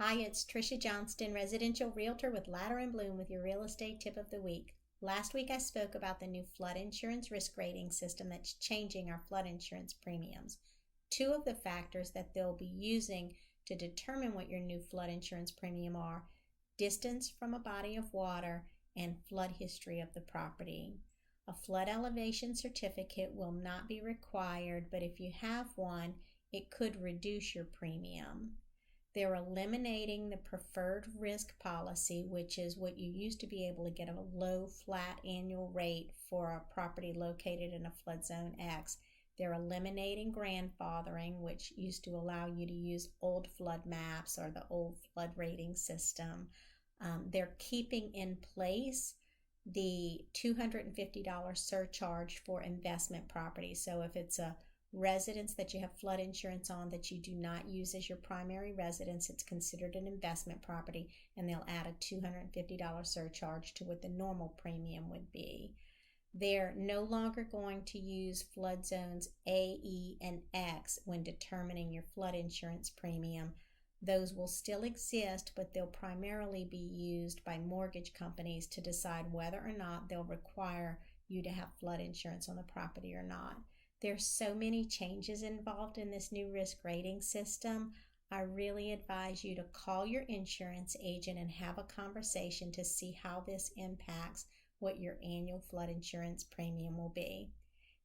Hi, it's Tricia Johnston, residential realtor with Ladder and Blum with your real estate tip of the week. Last week I spoke about the new flood insurance risk rating system that's changing our flood insurance premiums. Two of the factors that they'll be using to determine what your new flood insurance premium are: distance from a body of water and flood history of the property. A flood elevation certificate will not be required, but if you have one, it could reduce your premium. They're eliminating the preferred risk policy, which is what you used to be able to get a low flat annual rate for a property located in a flood zone X. They're eliminating grandfathering, which used to allow you to use old flood maps or the old flood rating system. They're keeping in place the $250 surcharge for investment property. So if it's a residence that you have flood insurance on that you do not use as your primary residence, it's considered an investment property, and they'll add a $250 surcharge to what the normal premium would be. They're no longer going to use flood zones A, E, and X when determining your flood insurance premium. Those will still exist, but they'll primarily be used by mortgage companies to decide whether or not they'll require you to have flood insurance on the property or not. There's so many changes involved in this new risk rating system. I really advise you to call your insurance agent and have a conversation to see how this impacts what your annual flood insurance premium will be.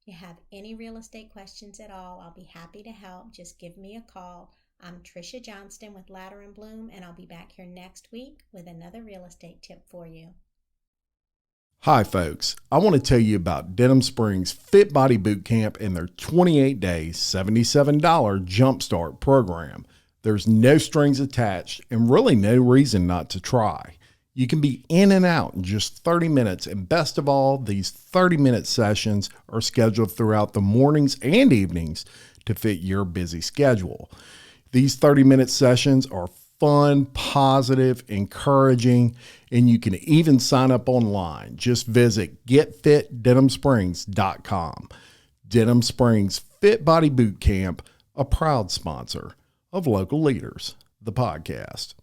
If you have any real estate questions at all, I'll be happy to help. Just give me a call. I'm Tricia Johnston with Ladder and Blum, and I'll be back here next week with another real estate tip for you. Hi folks, I want to tell you about Denim Springs Fit Body Boot Camp and their 28-day, $77 Jumpstart program. There's no strings attached and really no reason not to try. You can be in and out in just 30 minutes, and best of all, these 30-minute sessions are scheduled throughout the mornings and evenings to fit your busy schedule. These 30-minute sessions are fun, positive, encouraging, and you can even sign up online. Just visit getfitdenimsprings.com. Denim Springs Fit Body Boot Camp, a proud sponsor of Local Leaders, the podcast.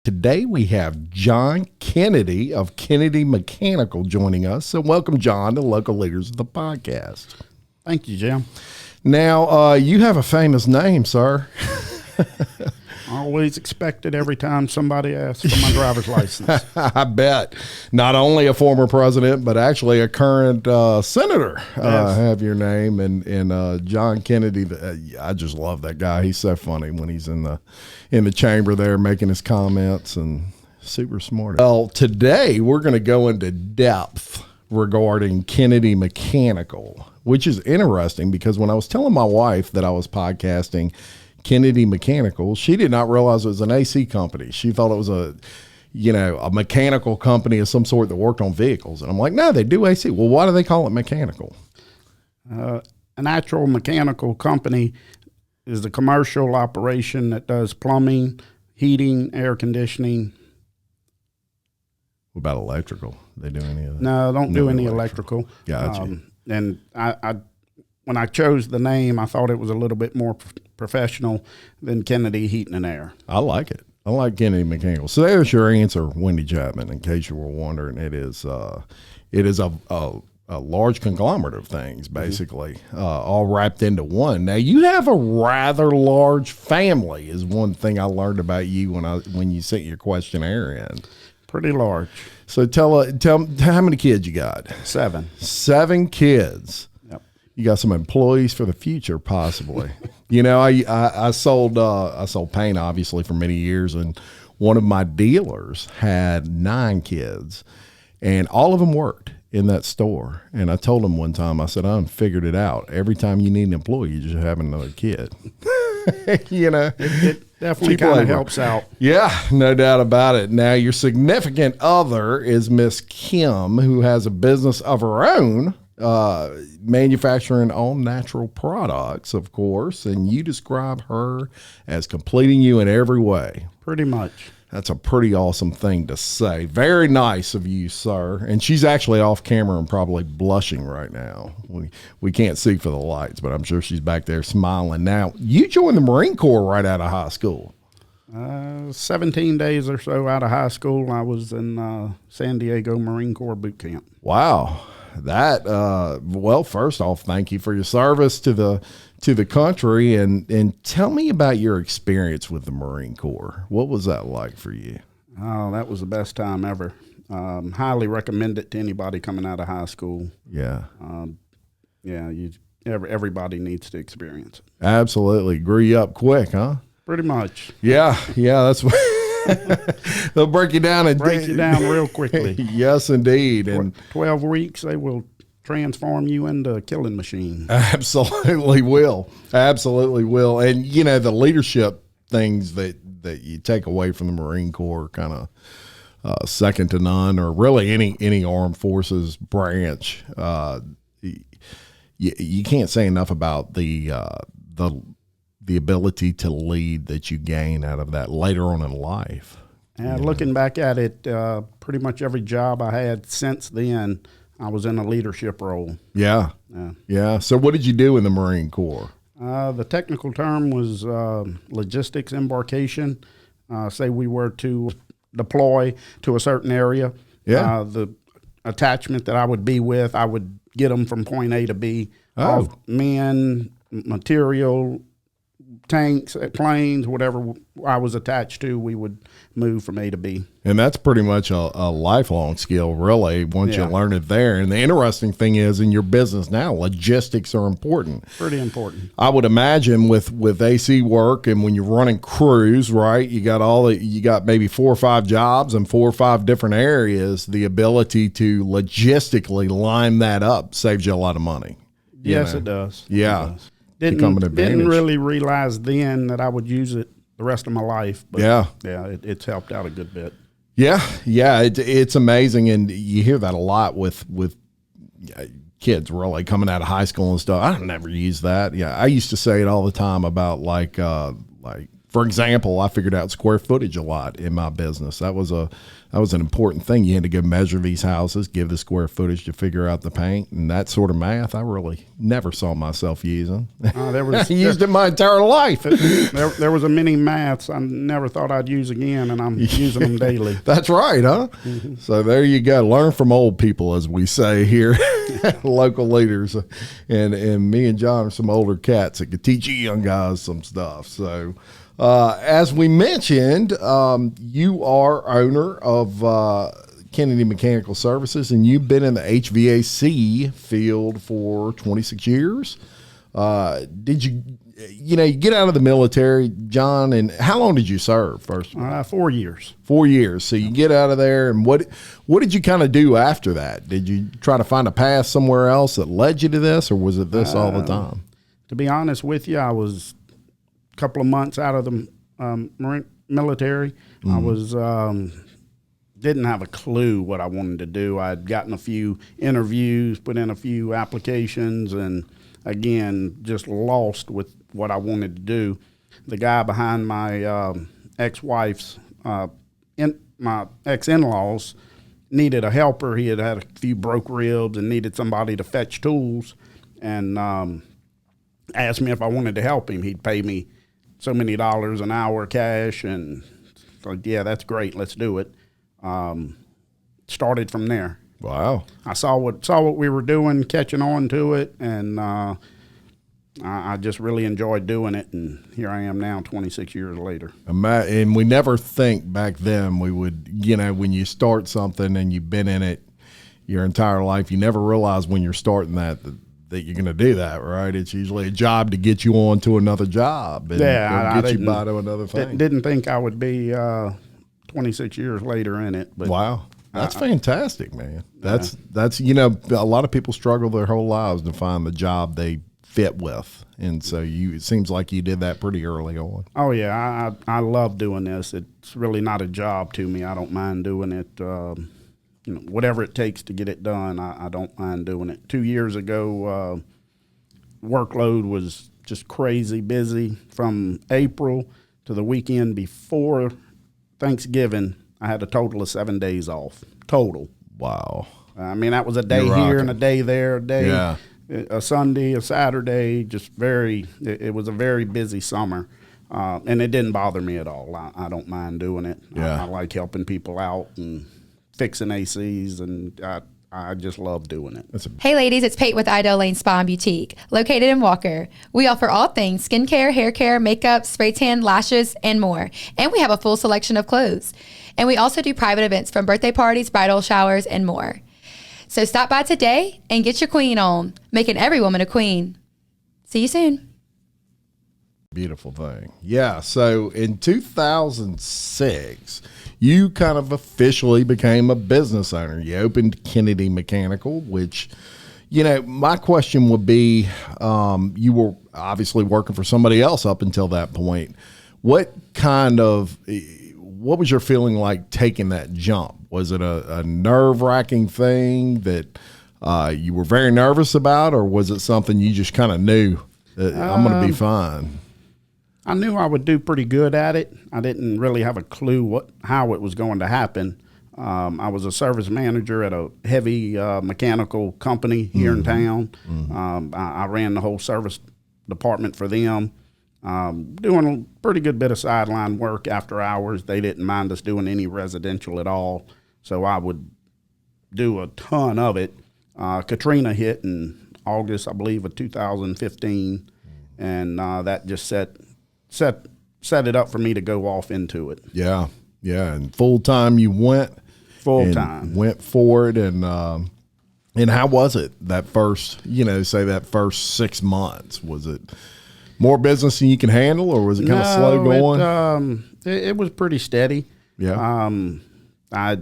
Today we have John Kennedy of Kennedy Mechanical joining us. So welcome, John, to Local Leaders, the podcast. Thank you, Jim. Now, you have a famous name, sir. Always expected every time somebody asks for my driver's license. I bet. Not only a former president, but actually a current senator have your name. And John Kennedy, I just love that guy. He's so funny when he's in the chamber there making his comments, and super smart. Well, today we're going to go into depth regarding Kennedy Mechanical, which is interesting because when I was telling my wife that I was podcasting Kennedy Mechanical, she did not realize it was an AC company. She thought it was a mechanical company of some sort that worked on vehicles. And I'm like, no, they do AC. Well, why do they call it mechanical? An actual mechanical company is the commercial operation that does plumbing, heating, air conditioning. What about electrical? They do any of that? No, don't do any electrical. Gotcha. And I when I chose the name, I thought it was a little bit more professional than Kennedy Heating and Air. I like it. I like Kennedy Mechanical. So there's your answer, Wendy Chapman. In case you were wondering, it is a large conglomerate of things, basically, all wrapped into one. Now you have a rather large family, is one thing I learned about you when you sent your questionnaire in. Pretty large. So tell how many kids you got? 7. 7 kids. You got some employees for the future, possibly. I sold paint, obviously, for many years, and one of my dealers had 9 kids, and all of them worked in that store. And I told him one time, I said, I figured it out. Every time you need an employee, you just have another kid. It definitely kind of helps out. Yeah, no doubt about it. Now, your significant other is Miss Kim, who has a business of her own, manufacturing all natural products, of course, and you describe her as completing you in every way. Pretty much. That's a pretty awesome thing to say. Very nice of you, sir. And she's actually off camera and probably blushing right now. We can't see for the lights, but I'm sure she's back there smiling. Now, you joined the Marine Corps right out of high school. 17 days or so out of high school, I was in San Diego Marine Corps boot camp. Wow. That well, first off, thank you for your service to the country, and tell me about your experience with the Marine Corps. What was that like for you? Oh, that was the best time ever. Highly recommend it to anybody coming out of high school. Yeah. Everybody needs to experience it. Absolutely. Grew you up quick, huh? Pretty much. Yeah, that's what they'll break you down real quickly. Yes, indeed. And 12 weeks, they will transform you into a killing machine. Absolutely will. Absolutely will. And, the leadership things that you take away from the Marine Corps kind of second to none, or really any armed forces branch. You can't say enough about the ability to lead that you gain out of that later on in life. And looking back at it, pretty much every job I had since then, I was in a leadership role. Yeah. So what did you do in the Marine Corps? The technical term was logistics embarkation. Say we were to deploy to a certain area. Yeah. The attachment that I would be with, I would get them from point A to B. Oh. Men, material, tanks, planes, whatever I was attached to, we would move from A to B. And that's pretty much a lifelong skill, really, once you learn it there. And the interesting thing is, in your business now, logistics are important. Pretty important. I would imagine with AC work, and when you're running crews, right, you got maybe 4 or 5 jobs in 4 or 5 different areas. The ability to logistically line that up saves you a lot of money. Yes, it does. Yeah. It does. Didn't really realize then that I would use it the rest of my life. But it's helped out a good bit. Yeah, it's amazing, and you hear that a lot with kids really coming out of high school and stuff. I never use that. Yeah, I used to say it all the time about like for example, I figured out square footage a lot in my business. That was an important thing. You had to go measure these houses, give the square footage to figure out the paint, and that sort of math I really never saw myself using. I used it my entire life. There was a many maths I never thought I'd use again, and I'm using them daily. That's right, huh? Mm-hmm. So there you go. Learn from old people, as we say here, local leaders. And me and John are some older cats that could teach you young guys some stuff. So as we mentioned, you are owner of Kennedy Mechanical Services, and you've been in the HVAC field for 26 years. Did you get out of the military, John, and how long did you serve first of all? 4 years. 4 years. So you get out of there, and what did you kind of do after that? Did you try to find a path somewhere else that led you to this, or was it this all the time? To be honest with you, I was couple of months out of the military. Mm-hmm. I was didn't have a clue what I wanted to do. I'd gotten a few interviews, put in a few applications, and again, just lost with what I wanted to do. The guy behind my ex-wife's, my ex-in-laws needed a helper. He had a few broke ribs and needed somebody to fetch tools, and asked me if I wanted to help him. He'd pay me so many dollars an hour cash, and like, yeah, that's great. Let's do it. Started from there. Wow. I saw what we were doing, catching on to it, and I just really enjoyed doing it, and here I am now 26 years later. And we never think back then we would, when you start something and you've been in it your entire life, you never realize when you're starting that you're going to do that, right? It's usually a job to get you on to another job and get you by to another thing. Didn't think I would be 26 years later in it. But wow. That's fantastic, man. That's a lot of people struggle their whole lives to find the job they fit with. And so it seems like you did that pretty early on. Oh, yeah. I love doing this. It's really not a job to me. I don't mind doing it. Whatever it takes to get it done, I don't mind doing it. 2 years ago, workload was just crazy busy. From April to the weekend before Thanksgiving, I had a total of 7 days off. Total. Wow. I mean, that was a day here and a day there, a Sunday, a Saturday, it was a very busy summer. And it didn't bother me at all. I don't mind doing it. Yeah. I like helping people out and fixing ACs, and I just love doing it. Hey ladies, it's Pate with Idaho Lane Spa and Boutique, located in Walker. We offer all things skincare, hair care, makeup, spray tan, lashes, and more. And we have a full selection of clothes. And we also do private events from birthday parties, bridal showers, and more. So stop by today and get your queen on, making every woman a queen. See you soon. Beautiful thing. Yeah. So in 2006, you kind of officially became a business owner. You opened Kennedy Mechanical, which, my question would be, you were obviously working for somebody else up until that point. What was your feeling like taking that jump? Was it a nerve-wracking thing that you were very nervous about, or was it something you just kind of knew that I'm going to be fine? I knew I would do pretty good at it. I didn't really have a clue how it was going to happen. I was a service manager at a heavy mechanical company here in town. I ran the whole service department for them, doing a pretty good bit of sideline work after hours. They didn't mind us doing any residential at all, so I would do a ton of it. Katrina hit in August, I believe, of 2015, and that just set it up for me to go off into it. Yeah. And full time you went. Full time. Went forward, and how was it that first, say that first 6 months? Was it more business than you can handle, or was it kind of slow going? It was pretty steady. Yeah. I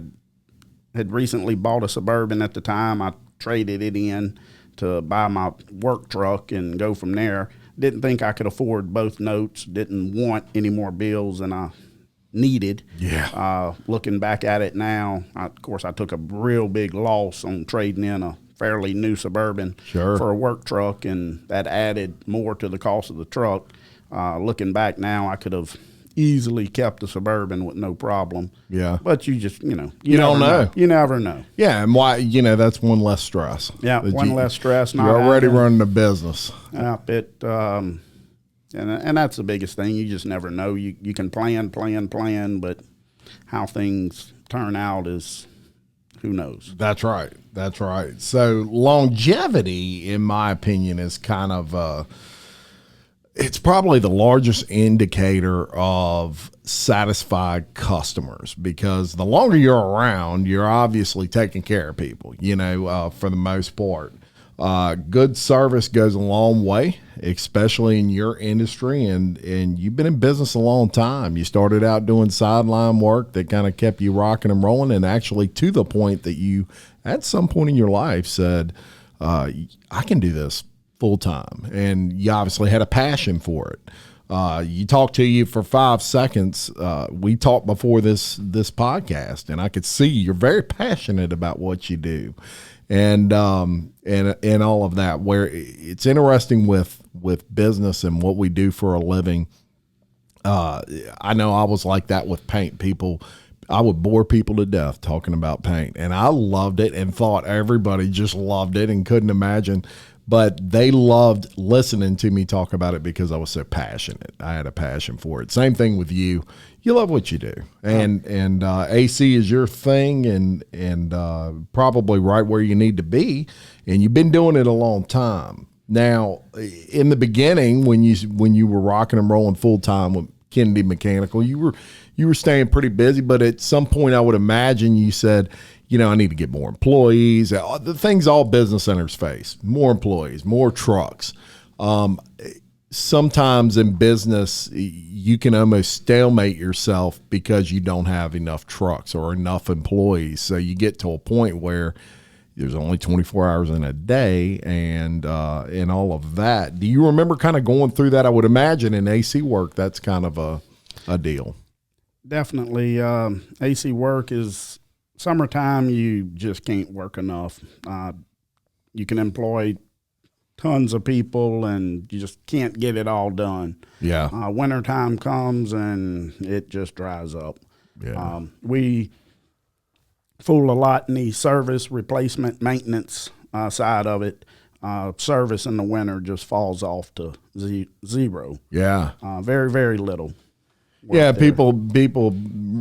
had recently bought a Suburban at the time. I traded it in to buy my work truck and go from there. Didn't think I could afford both notes. Didn't want any more bills than I needed. Yeah. Looking back at it now, of course, I took a real big loss on trading in a fairly new Suburban for a work truck, and that added more to the cost of the truck. Looking back now, I could have easily kept the Suburban with no problem. Yeah. But you just, you don't know. You never know. Yeah, and why, that's one less stress. Yeah, less stress. You're already running a business. Yeah, and that's the biggest thing. You just never know. You can plan, but how things turn out is, who knows? That's right. So longevity, in my opinion, is kind of it's probably the largest indicator of satisfied customers, because the longer you're around, you're obviously taking care of people, for the most part. Good service goes a long way, especially in your industry, and you've been in business a long time. You started out doing sideline work that kind of kept you rocking and rolling, and actually to the point that you, at some point in your life, said, I can do this full time, and you obviously had a passion for it. You talked to you for 5 seconds. We talked before this podcast, and I could see you're very passionate about what you do, and all of that. Where it's interesting with business and what we do for a living. I know I was like that with paint. I would bore people to death talking about paint, and I loved it and thought everybody just loved it and couldn't imagine. But they loved listening to me talk about it because I was so passionate. I had a passion for it. Same thing with you. You love what you do, and AC is your thing, and probably right where you need to be. And you've been doing it a long time. Now, in the beginning, when you were rocking and rolling full time with Kennedy Mechanical, you were staying pretty busy. But at some point, I would imagine you said, I need to get more employees. The things all business owners face: more employees, more trucks. Sometimes in business, you can almost stalemate yourself because you don't have enough trucks or enough employees. So you get to a point where there's only 24 hours in a day, and all of that. Do you remember kind of going through that? I would imagine in AC work, that's kind of a deal. Definitely. AC work is summertime. You just can't work enough. You can employ tons of people, and you just can't get it all done. Yeah. Wintertime comes, and it just dries up. Yeah. We fool a lot in the service, replacement, maintenance side of it. service in the winter just falls off to zero. Yeah. Very, very little. Yeah, there. people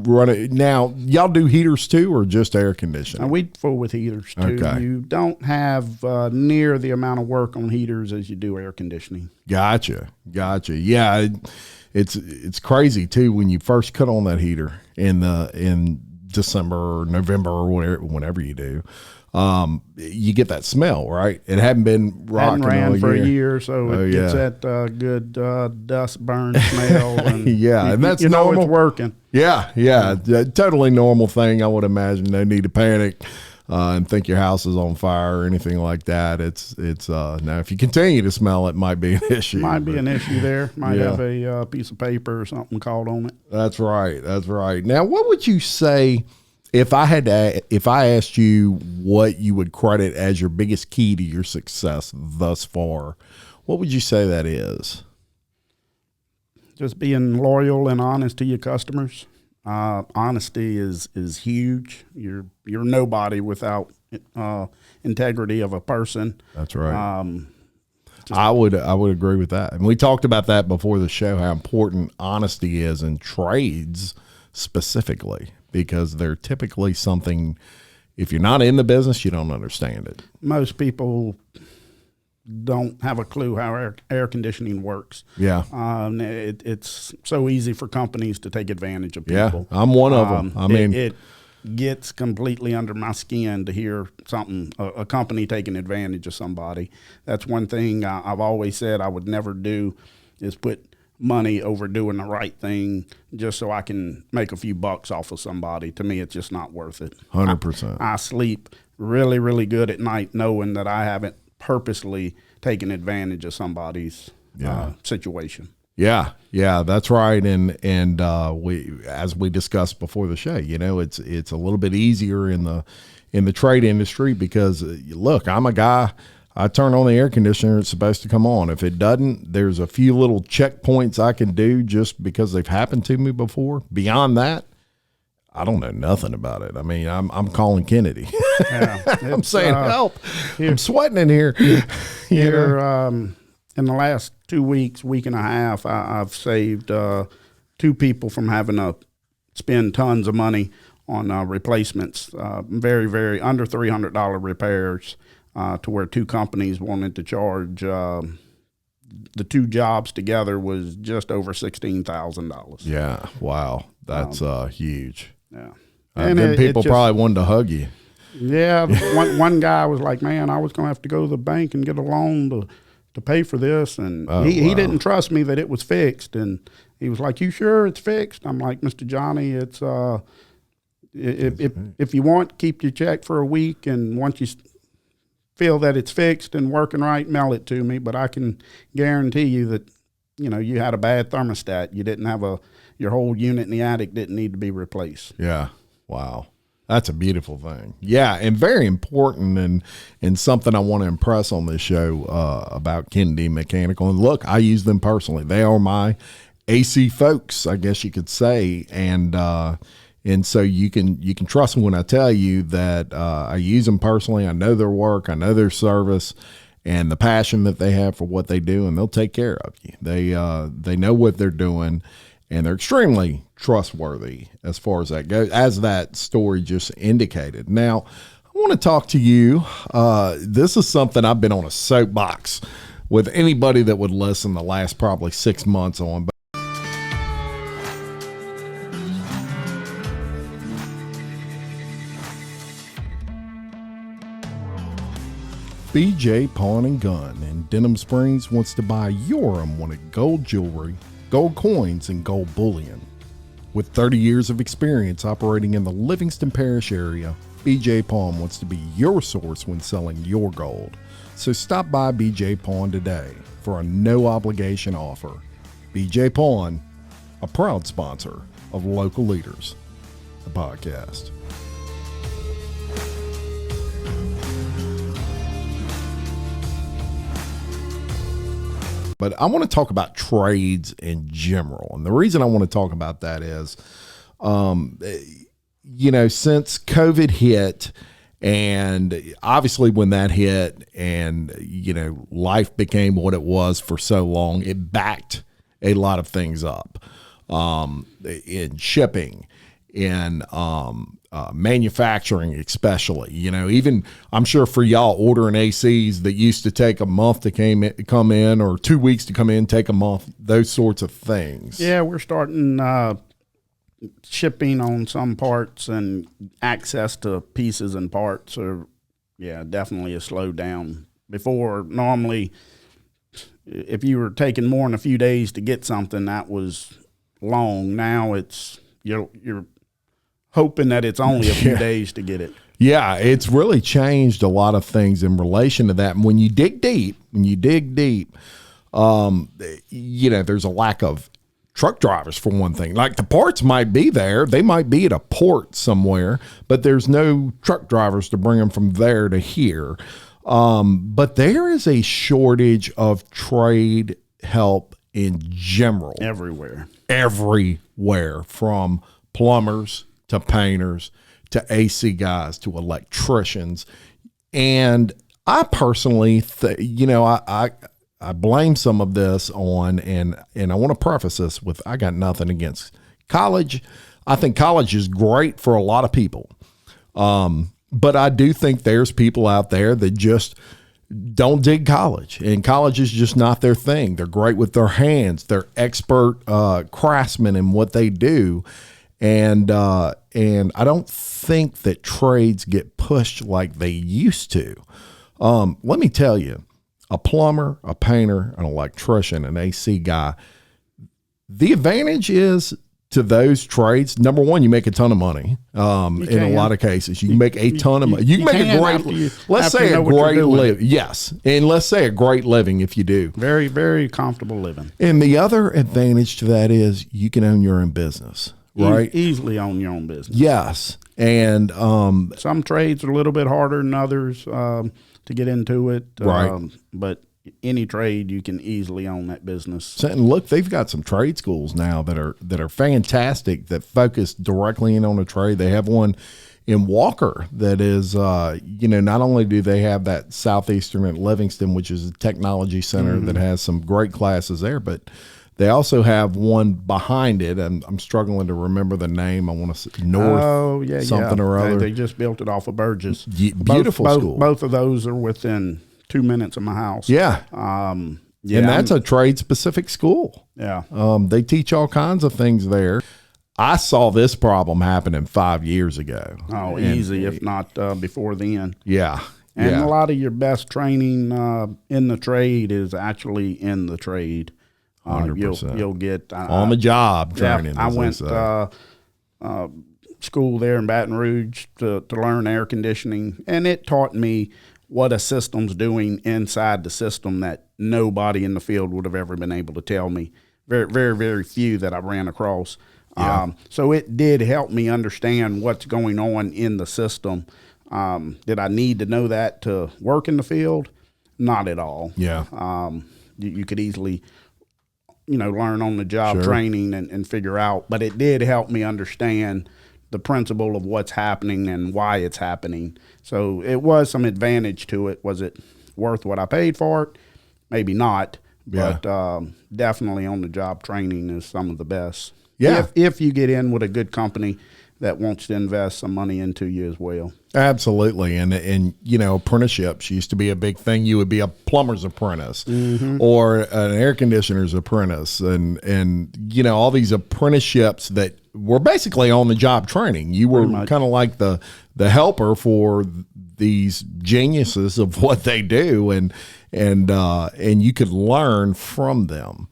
run it. Now, y'all do heaters too or just air conditioning? And we fool with heaters too. Okay. You don't have near the amount of work on heaters as you do air conditioning. Gotcha. Yeah, it's crazy too when you first cut on that heater in December or November or whenever you do. You get that smell, right? It hadn't been rocking Hadn't ran all for year. a year, so it gets that good dust burn smell. And Yeah, and that's you know normal. it's working. Yeah, totally normal thing. I would imagine no need to panic and think your house is on fire or anything like that. It's now if you continue to smell it, might be an issue. Might be an issue there. Might Yeah. have a piece of paper or something caught on it. That's right. Now, what would you say if I asked you what you would credit as your biggest key to your success thus far? What would you say that is? Just being loyal and honest to your customers. Honesty is huge. You're nobody without integrity of a person. That's right. I would agree with that. And we talked about that before the show, how important honesty is in trades specifically, because they're typically something, if you're not in the business, you don't understand it. Most people don't have a clue how air conditioning works. Yeah. It's so easy for companies to take advantage of Yeah. people. I'm one of them. I mean, it gets completely under my skin to hear a company taking advantage of somebody. That's one thing I've always said I would never do, is put money over doing the right thing just so I can make a few bucks off of somebody. To me, it's just not worth it. 100%. I sleep really, really good at night knowing that I haven't purposely taken advantage of somebody's situation. Yeah, that's right. And we, as we discussed before the show, it's a little bit easier in the trade industry because look, I'm a guy. I turn on the air conditioner, it's supposed to come on. If it doesn't, there's a few little checkpoints I can do just because they've happened to me before. Beyond that, I don't know nothing about it. I mean, I'm calling Kennedy. Yeah, I'm saying, help. I'm sweating in here. Here, in the last 2 weeks, week and a half, I've saved 2 people from having to spend tons of money on replacements, very, very under $300 repairs. To where 2 companies wanted to charge the 2 jobs together was just over $16,000. Yeah, wow, that's huge. Yeah, And then people probably wanted to hug you. Yeah, one guy was like, "Man, I was going to have to go to the bank and get a loan to pay for this," and he didn't trust me that it was fixed, and he was like, "You sure it's fixed?" I'm like, "Mr. Johnny, it's if you want, keep your check for a week, and once you feel that it's fixed and working right, mail it to me. But I can guarantee you that, you had a bad thermostat. You didn't have your whole unit in the attic didn't need to be replaced." Yeah. Wow. That's a beautiful thing. Yeah. And very important and something I want to impress on this show about Kennedy Mechanical. And look, I use them personally. They are my AC folks, I guess you could say. And so you can trust me when I tell you that I use them personally. I know their work. I know their service and the passion that they have for what they do, and they'll take care of you. They know what they're doing, and they're extremely trustworthy as far as that goes, as that story just indicated. Now, I want to talk to you. This is something I've been on a soapbox with anybody that would listen the last probably 6 months on. BJ Pawn and Gun in Denim Springs wants to buy your unwanted gold jewelry, gold coins, and gold bullion. With 30 years of experience operating in the Livingston Parish area, BJ Pawn wants to be your source when selling your gold. So stop by BJ Pawn today for a no-obligation offer. BJ Pawn, a proud sponsor of Local Leaders, the podcast. But I want to talk about trades in general. And the reason I want to talk about that is, since COVID hit And obviously when that hit and, life became what it was for so long, it backed a lot of things up, in shipping, in, manufacturing, especially, even I'm sure for y'all ordering ACs that used to take a month to come in or 2 weeks to come in, take a month, those sorts of things. Yeah, we're starting shipping on some parts, and access to pieces and parts are, definitely a slowed down. Before, normally, if you were taking more than a few days to get something, that was long. Now it's you're hoping that it's only a few days to get it. Yeah, it's really changed a lot of things in relation to that. And when you dig deep, there's a lack of truck drivers for one thing. Like the parts might be there, they might be at a port somewhere, but there's no truck drivers to bring them from there to here. But there is a shortage of trade help in general. Everywhere, from plumbers to painters to AC guys to electricians. And I personally, I blame some of this on, and I want to preface this with, I got nothing against college. I think college is great for a lot of people. But I do think there's people out there that just don't dig college, and college is just not their thing. They're great with their hands. They're expert craftsmen in what they do. And I don't think that trades get pushed like they used to. Let me tell you, a plumber, a painter, an electrician, an AC guy, the advantage is to those trades. Number one, you make a ton of money. In a lot of cases, you can make a ton of money. You can make a great, let's say a great living. Yes. And let's say a great living if you do. Very, very comfortable living. And the other advantage to that is you can own your own business. Right, easily own your own business. Yes, and some trades are a little bit harder than others to get into it. Right, but any trade you can easily own that business. And look, they've got some trade schools now that are fantastic that focus directly in on a trade. They have one in Walker that is, not only do they have that Southeastern at Livingston, which is a technology center that has some great classes there, but they also have one behind it, and I'm struggling to remember the name. I want to say North something or other. They just built it off of Burgess. Beautiful school. Both of those are within 2 minutes of my house. Yeah. And that's a trade-specific school. Yeah. They teach all kinds of things there. I saw this problem happening 5 years ago. Oh, easy, if not before then. Yeah. And a lot of your best training in the trade is actually in the trade. 100%. You'll get on the job training. I went school there in Baton Rouge to learn air conditioning, and it taught me what a system's doing inside the system that nobody in the field would have ever been able to tell me. Very, very, very few that I ran across. Yeah. So it did help me understand what's going on in the system. Did I need to know that to work in the field? Not at all. Yeah. You could easily learn on the job training and figure out, but it did help me understand the principle of what's happening and why it's happening. So it was some advantage to it. Was it worth what I paid for it? Maybe not, but definitely on the job training is some of the best. Yeah. If you get in with a good company that wants to invest some money into you as well. Absolutely. And apprenticeships used to be a big thing. You would be a plumber's apprentice or an air conditioner's apprentice and all these apprenticeships that were basically on the job training. You were kind of like the helper for these geniuses of what they do and you could learn from them.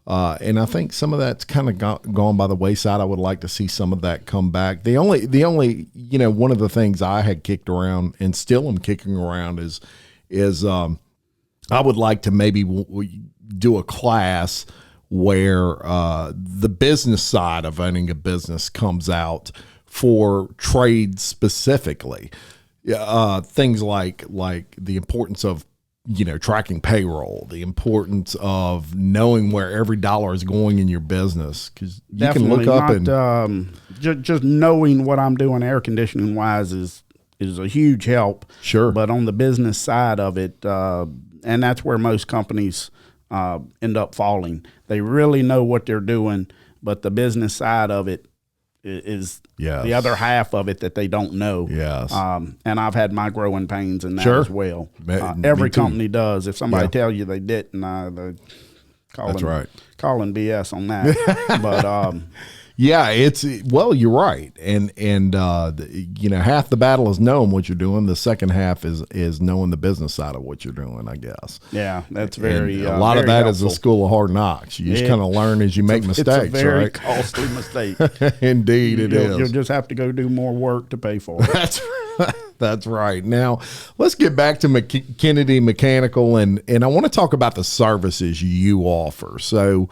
And I think some of that's kind of gone by the wayside. I would like to see some of that come back. The only one of the things I had kicked around and still am kicking around is I would like to maybe do a class where the business side of owning a business comes out for trade specifically. Things like the importance of tracking payroll, the importance of knowing where every dollar is going in your business, because you can look up just knowing what I'm doing air conditioning wise is is a huge help. Sure. But on the business side of it, and that's where most companies end up falling. They really know what they're doing, but the business side of it is the other half of it that they don't know. Yes. And I've had my growing pains in that Sure. as well. Me Every too. company does. If somebody tell you they didn't, they're calling BS on that. But yeah, you're right. And half the battle is knowing what you're doing. The second half is knowing the business side of what you're doing, I guess. yeah, that's very And a lot of very that helpful. is a school of hard knocks. You just kind of learn as you make mistakes, It's a very right? costly mistake. Indeed, it is. You'll just have to go do more work to pay for it. That's right. Now, let's get back to Kennedy Mechanical, and I want to talk about the services you offer. So,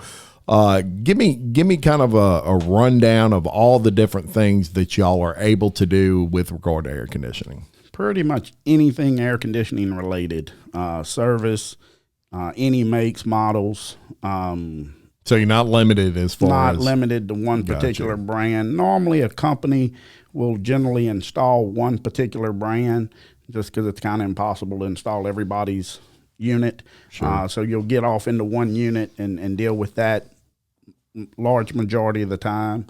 give me kind of a rundown of all the different things that y'all are able to do with regard to air conditioning. Pretty much anything air conditioning related, service, any makes, models. So you're not limited as far Not as limited to one particular brand. Normally, a company will generally install one particular brand just because it's kind of impossible to install everybody's unit. Sure. So you'll get off into one unit and deal with that large majority of the time.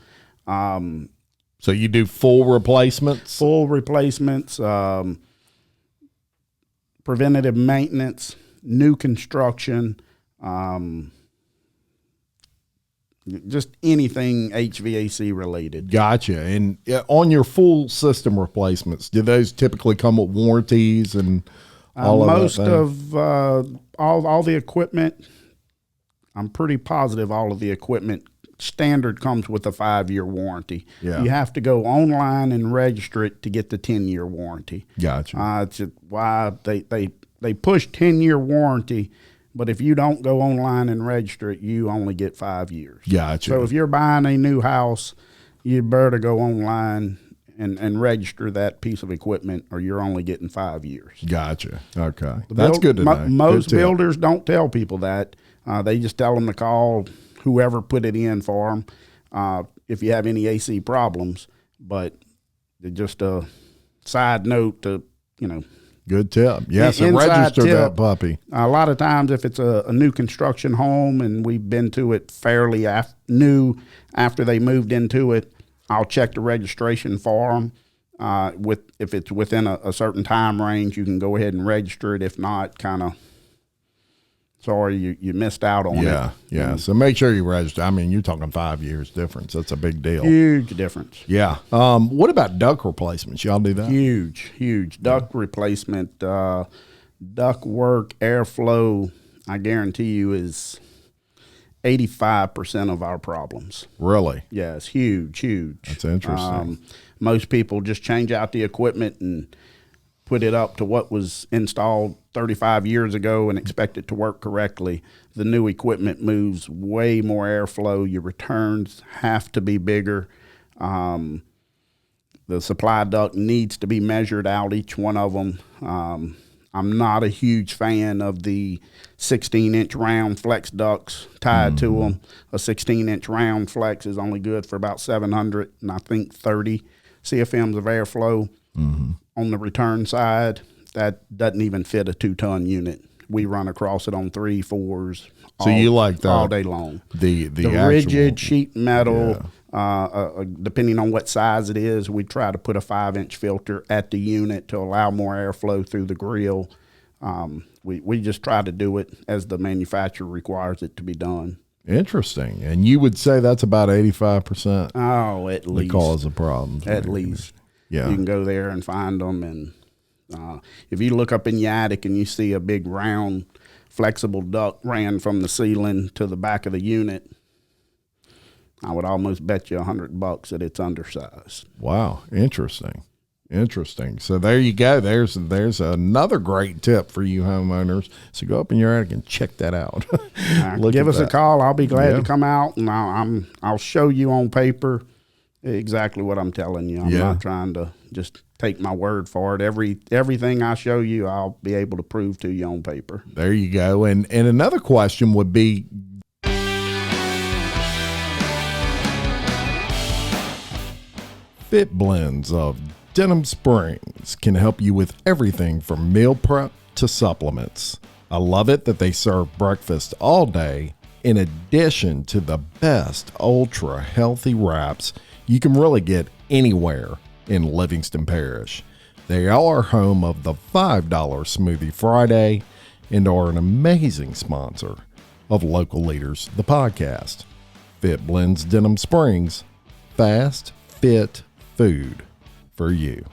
So you do full replacements? Full replacements, preventative maintenance, new construction, just anything HVAC related. Gotcha. And on your full system replacements, do those typically come with warranties and all of that? Most of all the equipment, I'm pretty positive all of the equipment standard comes with a 5-year warranty. Yeah. You have to go online and register it to get the 10-year warranty. Gotcha. It's why they push 10-year warranty, but if you don't go online and register it, you only get 5 years. Gotcha. So if you're buying a new house, you better go online and register that piece of equipment, or you're only getting 5 years. Gotcha. Okay. That's good to know. Most Good tip. builders don't tell people that. They just tell them to call whoever put it in for them if you have any AC problems. But just a side note to, Good tip. Yes, and Inside register tip. that puppy. a lot of times if it's a new construction home and we've been to it fairly new after they moved into it, I'll check the registration for them. If it's within a certain time range, you can go ahead and register it. If not, kind of, sorry, you missed out on it. Yeah. So make sure you register. I mean, you're talking 5 years difference. That's a big deal. Huge difference. Yeah. What about duct replacements? Y'all do that? Huge. Duct replacement, duct work, airflow, I guarantee you is 85% of our problems. Really? Yeah, it's huge. That's interesting. Most people just change out the equipment and put it up to what was installed 35 years ago and expect it to work correctly. The new equipment moves way more airflow. Your returns have to be bigger. The supply duct needs to be measured out, each one of them. I'm not a huge fan of the 16-inch round flex ducts tied to them. A 16-inch round flex is only good for about 700 and I think 30 CFMs of airflow. On the return side, that doesn't even fit a 2-ton unit. We run across it on 3, 4s. So you like that all day long. The actual, rigid sheet metal. Depending on what size it is, we try to put a 5-inch filter at the unit to allow more airflow through the grill. We just try to do it as the manufacturer requires it to be done. Interesting. And you would say that's about 85%? Oh, at least. The cause of problems. At least. Yeah. You can go there and find them. And if you look up in your attic and you see a big round flexible duct ran from the ceiling to the back of the unit, I would almost bet you $100 that it's undersized. Wow. Interesting. So there you go. There's another great tip for you homeowners. So go up in your attic and check that out. Give us a call. I'll be glad to come out and I'll show you on paper exactly what I'm telling you. I'm not trying to just take my word for it. Everything I show you, I'll be able to prove to you on paper. There you go. And another question would be, fit blends of Denim Springs can help you with everything from meal prep to supplements. I love it that they serve breakfast all day in addition to the best ultra healthy wraps you can really get anywhere in Livingston Parish. They are home of the $5 Smoothie Friday and are an amazing sponsor of Local Leaders, the podcast. Fit Blendz Denim Springs, fast, fit food for you.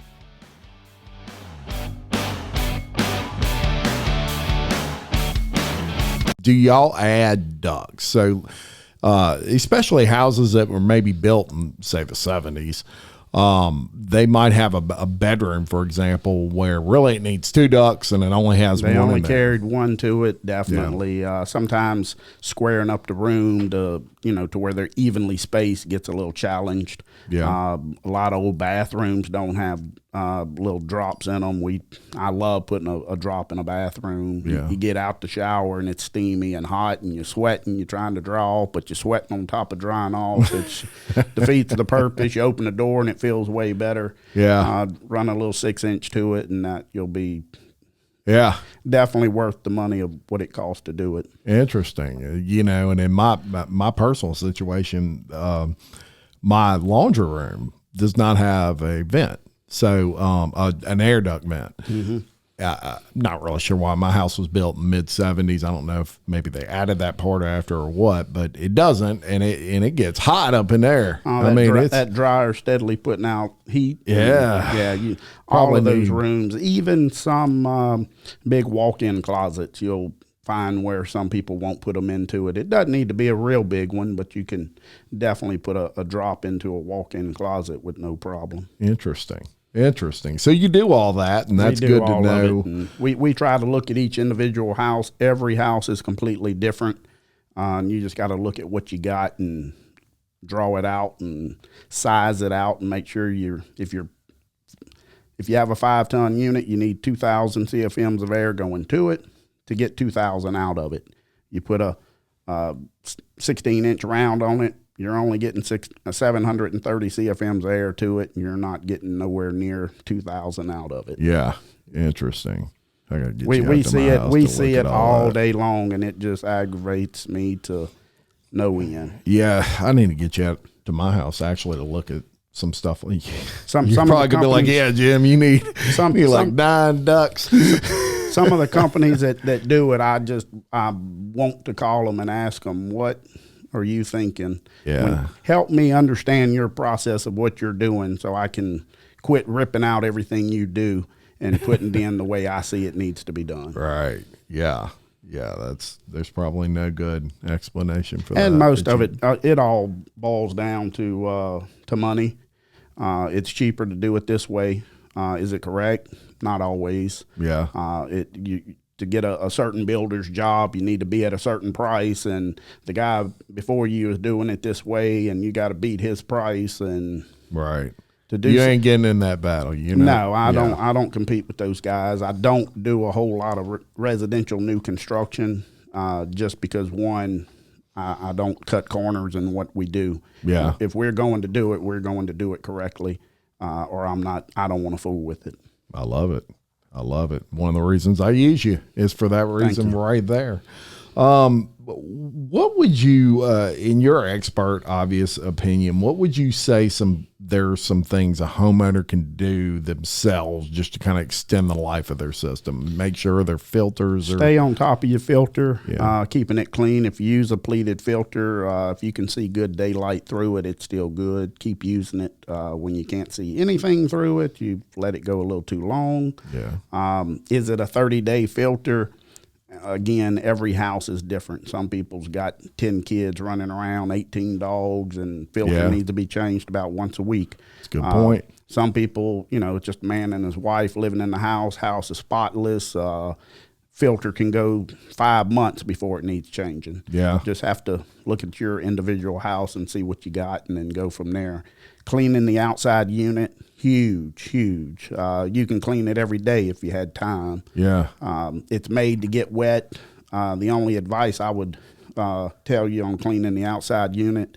Do y'all add ducts? So, especially houses that were maybe built in, say, the 70s, they might have a bedroom, for example, where really it needs 2 ducts and it only has one. They only in there. carried one to it, definitely. Sometimes squaring up the room to where they're evenly spaced gets a little challenged. Yeah. A lot of old bathrooms don't have little drops in them. I love putting a drop in a bathroom. Yeah. You get out the shower and it's steamy and hot and you're sweating. You're trying to dry off, but you're sweating on top of drying off. It defeats the purpose. You open the door and it feels way better. Yeah. Run a little 6-inch to it, and that you'll be definitely worth the money of what it costs to do it. Interesting. And in my personal situation, my laundry room does not have a vent. So an air duct vent. Mm-hmm. Not really sure why. My house was built in mid-70s. I don't know if maybe they added that part after or what, but it doesn't, and it gets hot up in there. That dryer steadily putting out heat. Yeah. All of those rooms, even some big walk-in closets, you'll find where some people won't put them into it. It doesn't need to be a real big one, but you can definitely put a drop into a walk-in closet with no problem. Interesting. So you do all that, and that's good to know. We try to look at each individual house. Every house is completely different. And you just got to look at what you got and draw it out and size it out and make sure if you have a 5-ton unit, you need 2,000 CFMs of air going to it to get 2,000 out of it. You put a 16-inch round on it, you're only getting 730 CFMs of air to it, and you're not getting nowhere near 2,000 out of it. Yeah, interesting. I gotta get we see it. We see it all day long, and it just aggravates me to no end. Yeah, I need to get you out to my house actually to look at some stuff. You're some probably gonna be like, "Yeah, Jim, you need like 9 ducts." Some of the companies that do it, I want to call them and ask them, what are you thinking? Yeah. Help me understand your process of what you're doing so I can quit ripping out everything you do and putting it in the way I see it needs to be done. Right. Yeah. There's probably no good explanation for that. And most of it all boils down to money. It's cheaper to do it this way. Is it correct? Not always. Yeah. To get a certain builder's job, you need to be at a certain price, and the guy before you is doing it this way, and you got to beat his price. And right. You ain't getting in that battle, No, I don't compete with those guys. I don't do a whole lot of residential new construction, just because one, I don't cut corners in what we do. Yeah. If we're going to do it, we're going to do it correctly, or I don't want to fool with it. I love it. One of the reasons I use you is for that reason right there. What would you, in your expert, obvious opinion, what would you say there's some things a homeowner can do themselves just to kind of extend the life of their system? Make sure their filters stay on top of your filter, keeping it clean. If you use a pleated filter, if you can see good daylight through it, it's still good. Keep using it. When you can't see anything through it, you let it go a little too long. Yeah. Is it a 30-day filter? Again, every house is different. Some people's got 10 kids running around, 18 dogs, and filter needs to be changed about once a week. That's a good point. Some people, it's just a man and his wife living in the house. House is spotless. Filter can go 5 months before it needs changing. Yeah. Just have to look at your individual house and see what you got, and then go from there. Cleaning the outside unit, huge. You can clean it every day if you had time. Yeah. It's made to get wet. The only advice I would tell you on cleaning the outside unit,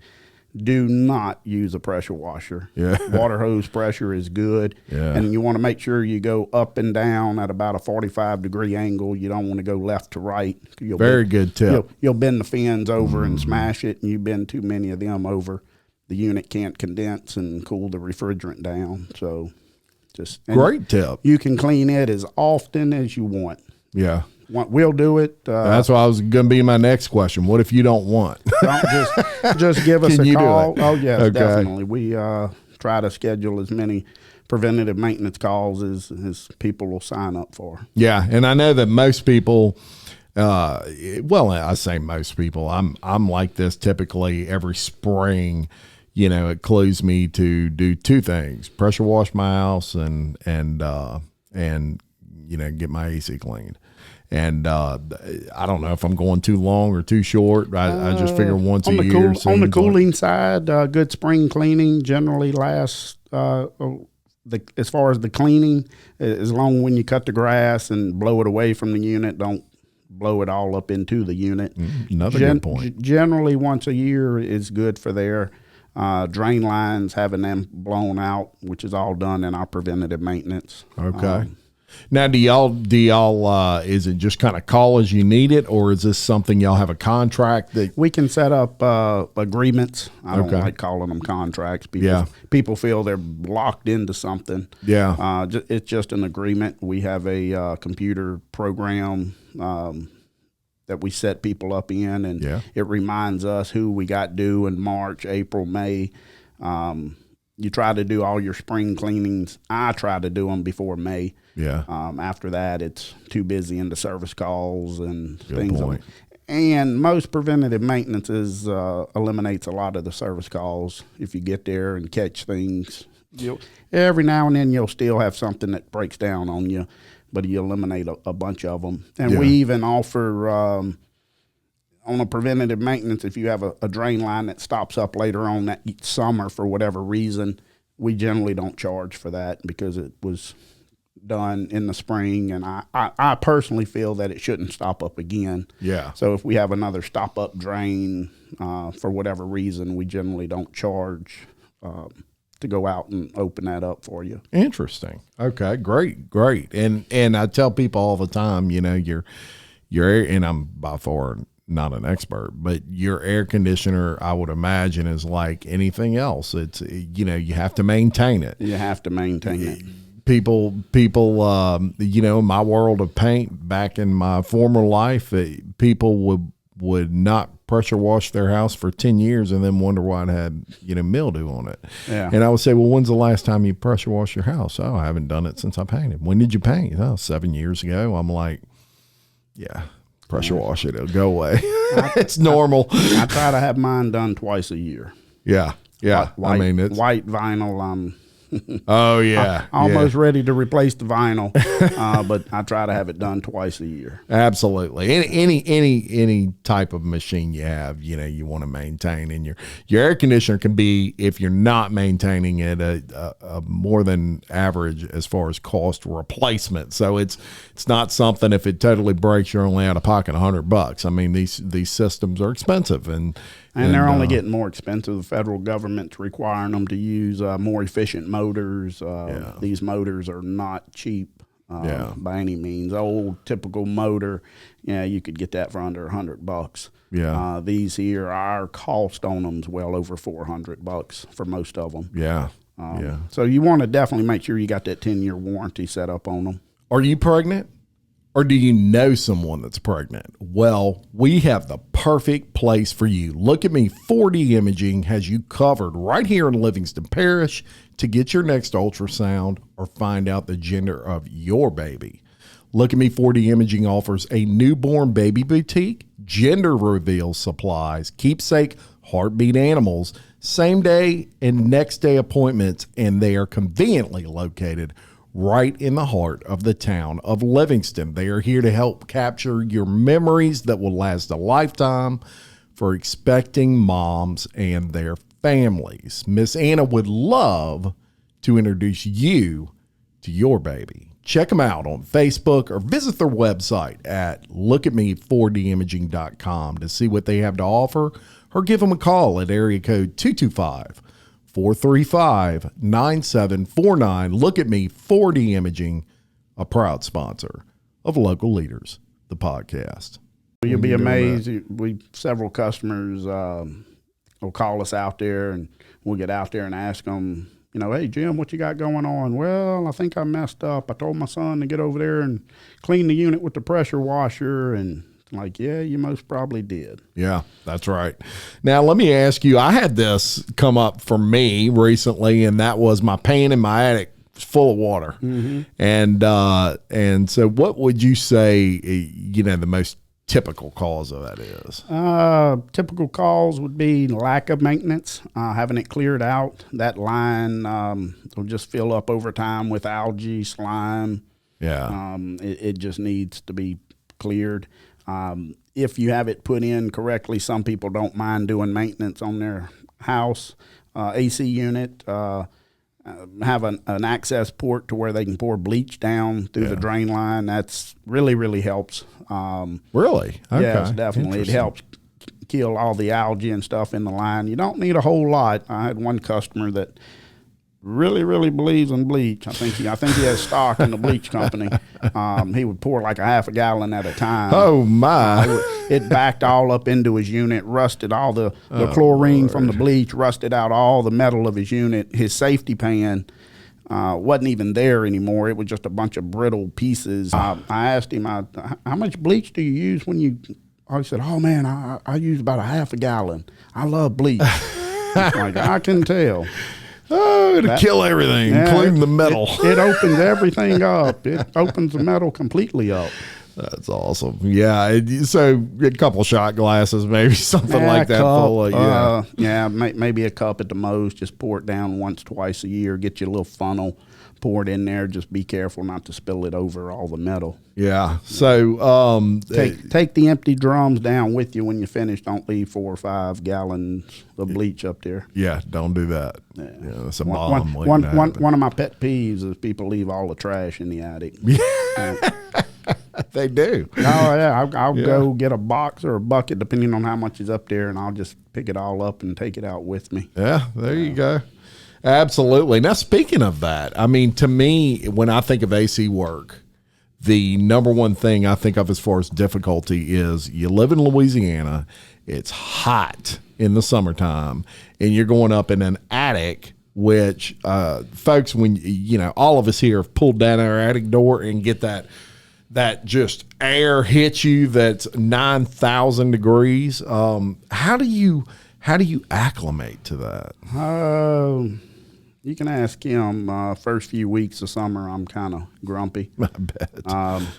do not use a pressure washer. Yeah. Water hose pressure is good. Yeah. And you want to make sure you go up and down at about a 45-degree angle. You don't want to go left to right. Very good tip. You'll bend the fins over and smash it, and you bend too many of them over, the unit can't condense and cool the refrigerant down. So great tip. You can clean it as often as you want. Yeah. We'll do it. That's what I was going to be my next question. What if you don't want? Don't just give us Can a you do call. it? Oh, yes, Okay. definitely. We try to schedule as many preventative maintenance calls as people will sign up for. Yeah, and I know that most people, well, I say most people, I'm like this typically every spring. It clues me to do two things: pressure wash my house and get my AC cleaned. And I don't know if I'm going too long or too short. I just figure once a year. On the cooling side, good spring cleaning generally lasts. As far as the cleaning, as long when you cut the grass and blow it away from the unit, don't blow it all up into the unit. Another good point. Generally, once a year is good for there. Drain lines, having them blown out, which is all done in our preventative maintenance. Okay. Now, do y'all is it just kind of call as you need it, or is this something y'all have a contract that we can set up agreements? I don't Okay. like calling them contracts because people feel they're locked into something. Yeah. It's just an agreement. We have a computer program that we set people up in, and it reminds us who we got due in March, April, May. You try to do all your spring cleanings. I try to do them before May. Yeah. After that, it's too busy into service calls and things. Point. And most preventative maintenance eliminates a lot of the service calls. If you get there and catch things, every now and then you'll still have something that breaks down on you, but you eliminate a bunch of them. And we even offer on a preventative maintenance, if you have a drain line that stops up later on that summer for whatever reason, we generally don't charge for that because it was done in the spring, and I personally feel that it shouldn't stop up again. Yeah. So if we have another stop up drain for whatever reason, we generally don't charge to go out and open that up for you. Interesting. Okay, great. And I tell people all the time, your and I'm by far not an expert, but your air conditioner, I would imagine, is like anything else. It's you have to maintain it. You have to maintain it. People, in my world of paint, back in my former life, people would not pressure wash their house for 10 years and then wonder why it had, mildew on it. Yeah. And I would say, well, when's the last time you pressure washed your house? Oh, I haven't done it since I painted. When did you paint? Oh, 7 years ago. I'm like, yeah, pressure wash it. It'll go away. It's normal. I try to have mine done twice a year. Yeah. Yeah. White, it's white vinyl. Oh yeah, almost ready to replace the vinyl, but I try to have it done twice a year. Absolutely. Any type of machine you have, you want to maintain, and your air conditioner can be, if you're not maintaining it, a more than average as far as cost replacement. So it's not something, if it totally breaks, you're only out of pocket $100. I mean, these systems are expensive, and they're only getting more expensive. The federal government's requiring them to use more efficient motors. These motors are not cheap by any means. Old typical motor, you could get that for under $100. Yeah. These here, our cost on them is well over $400 for most of them. Yeah. So you want to definitely make sure you got that 10-year warranty set up on them. Are you pregnant? Or do you know someone that's pregnant? Well, we have the perfect place for you. Look at Me 4D Imaging has you covered right here in Livingston Parish to get your next ultrasound or find out the gender of your baby. Look at Me 4D Imaging offers a newborn baby boutique, gender reveal supplies, keepsake heartbeat animals, same day and next day appointments, and they are conveniently located right in the heart of the town of Livingston. They are here to help capture your memories that will last a lifetime for expecting moms and their families. Miss Anna would love to introduce you to your baby. Check them out on Facebook or visit their website at lookatme4dimaging.com to see what they have to offer or give them a call at area code 225-435-9749. Look at Me 4D Imaging, a proud sponsor of Local Leaders, the podcast. You'll be amazed. Several customers will call us out there, and we'll get out there and ask them, hey, Jim, what you got going on? Well, I think I messed up. I told my son to get over there and clean the unit with the pressure washer, and like, yeah, you most probably did. Yeah, that's right. Now, let me ask you, I had this come up for me recently, and that was my pan in my attic full of water. Mm-hmm. And so what would you say, the most typical cause of that is? Typical cause would be lack of maintenance, having it cleared out. That line will just fill up over time with algae, slime. Yeah. It just needs to be cleared. If you have it put in correctly, some people don't mind doing maintenance on their house AC unit. Have an access port to where they can pour bleach down through the drain line. That's really helps. Really? Okay. Yes, definitely. It helps kill all the algae and stuff in the line. You don't need a whole lot. I had one customer that really believes in bleach. I think he has stock in the bleach company. He would pour like a half a gallon at a time. Oh my! It backed all up into his unit, rusted all the chlorine from the bleach, rusted out all the metal of his unit. His safety pan wasn't even there anymore. It was just a bunch of brittle pieces. I asked him, how much bleach do you use when you? He said, oh man, I use about a half a gallon. I love bleach. Like, I can tell. Oh, it'll kill everything, including the metal. It opens everything up. It opens the metal completely up. That's awesome. Yeah. So a couple shot glasses, maybe something like that. Full of, maybe a cup at the most. Just pour it down once, twice a year. Get you a little funnel. Pour it in there. Just be careful not to spill it over all the metal. Yeah. So take the empty drums down with you when you finish. Don't leave 4 or 5 gallons of bleach up there. Yeah, don't do that. Yeah, that's a bomb. One of my pet peeves is people leave all the trash in the attic. They do. Oh yeah, I'll go get a box or a bucket depending on how much is up there, and I'll just pick it all up and take it out with me. Yeah, there you go. Absolutely. Now, speaking of that, I mean, to me, when I think of AC work, the number one thing I think of as far as difficulty is you live in Louisiana, it's hot in the summertime, and you're going up in an attic, which, folks, when, all of us here have pulled down our attic door and get that just air hits you that's 9,000 degrees. How do you acclimate to that? You can ask him. First few weeks of summer, I'm kind of grumpy. I bet.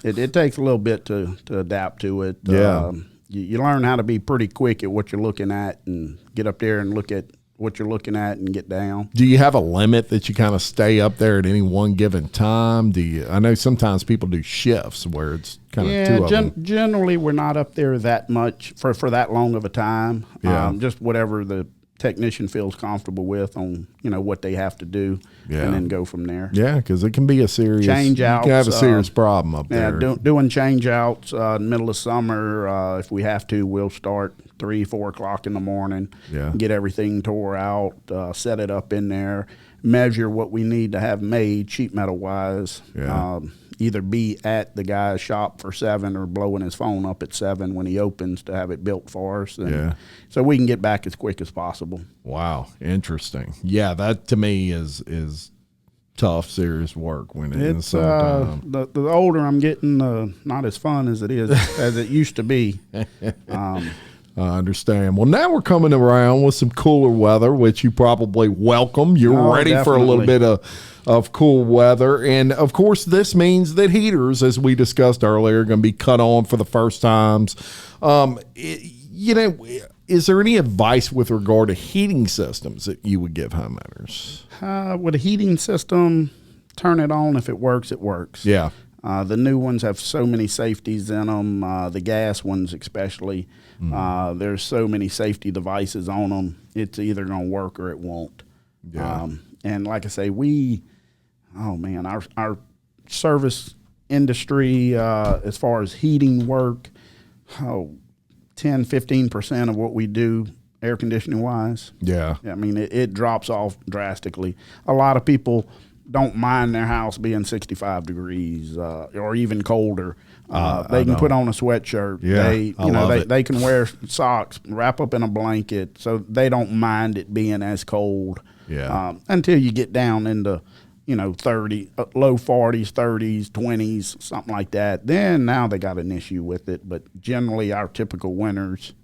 It takes a little bit to adapt to it. Yeah. You learn how to be pretty quick at what you're looking at and get up there and look at what you're looking at and get down. Do you have a limit that you kind of stay up there at any one given time? I know sometimes people do shifts where it's kind of two of them. Generally, we're not up there that much for that long of a time. Yeah. Just whatever the technician feels comfortable with on what they have to do, and then go from there. Yeah, because it can be a serious change outs. You can have a serious problem up there. Yeah, doing change outs in the middle of summer. If we have to, we'll start 3-4 o'clock in the morning. Yeah. Get everything tore out, set it up in there, measure what we need to have made sheet metal wise. Yeah. Either be at the guy's shop for 7 or blowing his phone up at 7 when he opens to have it built for us. And so we can get back as quick as possible. Wow. Interesting. Yeah, that to me is tough, serious work when it's in the summertime. The older I'm getting, not as fun as it is as it used to be. I understand. Well, now we're coming around with some cooler weather, which you probably welcome. You're ready definitely. for a little bit of cool weather. And, of course, this means that heaters, as we discussed earlier, are going to be cut on for the first times. Is there any advice with regard to heating systems that you would give homeowners? With a heating system, turn it on. If it works, it works. Yeah. The new ones have so many safeties in them, the gas ones especially. There's so many safety devices on them. It's either going to work or it won't. Yeah. And like I say, our service industry, as far as heating work, 10-15% of what we do air conditioning wise. Yeah. I mean, it drops off drastically. A lot of people don't mind their house being 65 degrees or even colder. They can put on a sweatshirt. Yeah, they can wear socks, wrap up in a blanket, so they don't mind it being as cold. Yeah. Until you get down into 30, low 40s, 30s, 20s, something like that. Then now they got an issue with it. But generally, our typical winters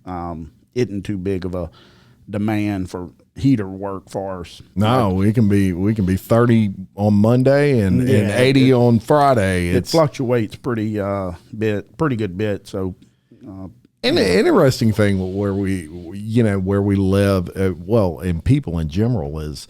isn't too big of a demand for heater work for us. No, we can be 30 on Monday and 80 on Friday. It fluctuates pretty good bit. So, and the interesting thing where we live, and people in general is,